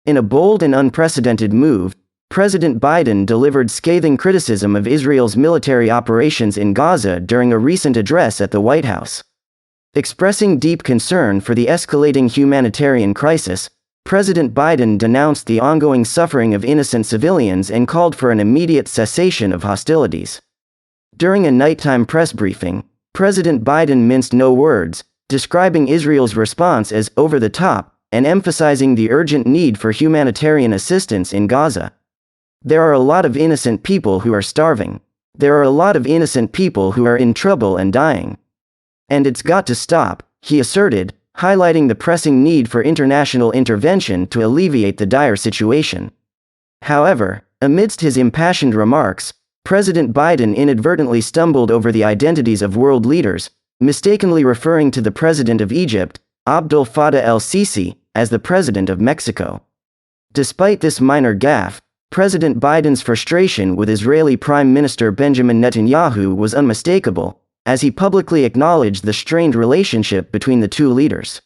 In a bold and unprecedented move, President Biden delivered scathing criticism of Israel's military operations in Gaza during a recent address at the White House. Expressing deep concern for the escalating humanitarian crisis, President Biden denounced the ongoing suffering of innocent civilians and called for an immediate cessation of hostilities. During a nighttime press briefing, President Biden minced no words, describing Israel's response as over the top and emphasizing the urgent need for humanitarian assistance in Gaza. There are a lot of innocent people who are starving. There are a lot of innocent people who are in trouble and dying. And it's got to stop, he asserted, highlighting the pressing need for international intervention to alleviate the dire situation. However, amidst his impassioned remarks, President Biden inadvertently stumbled over the identities of world leaders, mistakenly referring to the president of Egypt, Abdel Fattah el-Sisi, as the president of Mexico. Despite this minor gaffe, President Biden's frustration with Israeli Prime Minister Benjamin Netanyahu was unmistakable, as he publicly acknowledged the strained relationship between the two leaders.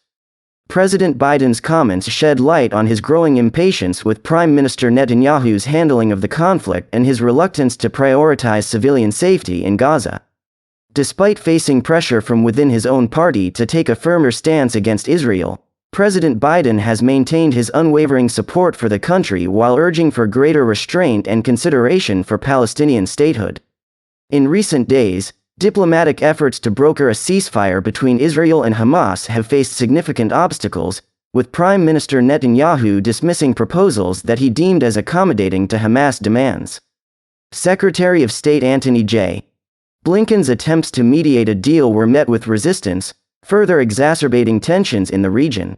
President Biden's comments shed light on his growing impatience with Prime Minister Netanyahu's handling of the conflict and his reluctance to prioritize civilian safety in Gaza. Despite facing pressure from within his own party to take a firmer stance against Israel, President Biden has maintained his unwavering support for the country while urging for greater restraint and consideration for Palestinian statehood. In recent days, diplomatic efforts to broker a ceasefire between Israel and Hamas have faced significant obstacles, with Prime Minister Netanyahu dismissing proposals that he deemed as accommodating to Hamas demands. Secretary of State Antony J. Blinken's attempts to mediate a deal were met with resistance, further exacerbating tensions in the region.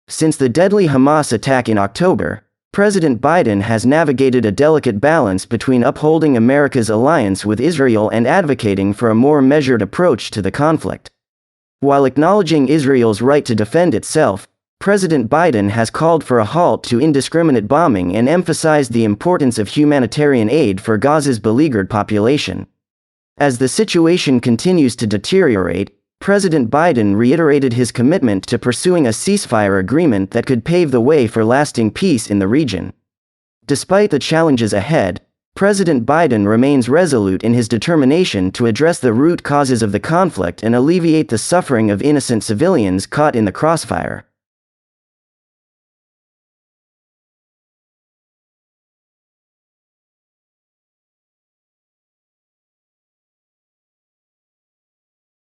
Since the deadly Hamas attack in October, President Biden has navigated a delicate balance between upholding America's alliance with Israel and advocating for a more measured approach to the conflict. While acknowledging Israel's right to defend itself, President Biden has called for a halt to indiscriminate bombing and emphasized the importance of humanitarian aid for Gaza's beleaguered population. As the situation continues to deteriorate, President Biden reiterated his commitment to pursuing a ceasefire agreement that could pave the way for lasting peace in the region. Despite the challenges ahead, President Biden remains resolute in his determination to address the root causes of the conflict and alleviate the suffering of innocent civilians caught in the crossfire.